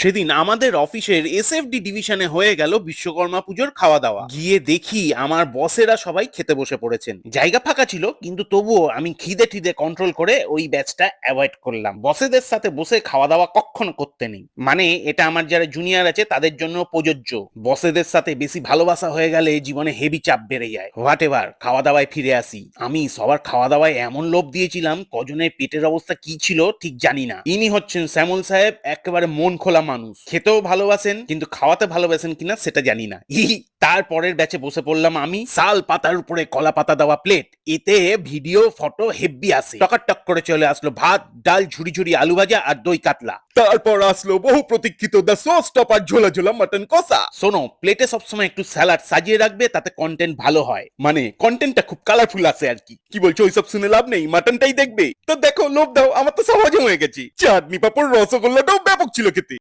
সেদিন আমাদের অফিসের এসএফডি ডিভিশনে হয়ে গেল বিশ্বকর্মা পুজোর খাওয়া দাওয়া। গিয়ে দেখি আমার বসেরা সবাই খেতে বসে পড়েছেন। জায়গা ফাঁকা ছিল, কিন্তু তবুও আমি খিদে টিদে কন্ট্রোল করে ওই ব্যাচটা অ্যাভয়েড করলাম। বসেদের সাথে বসে খাওয়া দাওয়া কখনো করতে নেই, মানে এটা আমার যারা জুনিয়র আছে তাদের জন্য প্রযোজ্য। বসেদের সাথে বেশি ভালোবাসা হয়ে গেলে জীবনে হেভি চাপ বেড়ে যায়। হোয়াট এভার, খাওয়া দাওয়ায় ফিরে আসি। আমি সবার খাওয়া দাওয়ায় এমন লোভ দিয়েছিলাম, কজনের পেটের অবস্থা কি ছিল ঠিক জানি না। ইনি হচ্ছেন শ্যামল সাহেব, একেবারে মন খোলা মানুষ। খেতেও ভালোবাসেন, কিন্তু খাওয়াতে ভালোবাসেন কিনা সেটা জানি না। তারপরের ব্যাচে বসে পড়লাম আমি। শাল পাতার উপরে কলা পাতা দেওয়া প্লেট, এতে ভিডিও ফটো হেভি আসে। টকাটক করে চলে আসলো ভাত, ডাল, ঝুড়ি ঝুড়ি আলু ভাজা আর দই কাতলা। তারপর আসলো বহু প্রতীক্ষিত দ্য শো স্টপার ঝোলা ঝোলা মাটন কষা। শোনো, প্লেটে সবসময় একটু স্যালাড সাজিয়ে রাখবে, তাতে কন্টেন্ট ভালো হয়। মানে কন্টেন্টটা খুব কালারফুল আছে আর কি। কি বলছো, ওইসব শুনে লাভ নেই, মাটনটাই দেখবে। তো দেখো, লোভ দাও, আমার তো সহজ হয়ে গেছে। চাটনি পাপড় রসগোল্লাটাও ব্যাপক ছিল খেতে।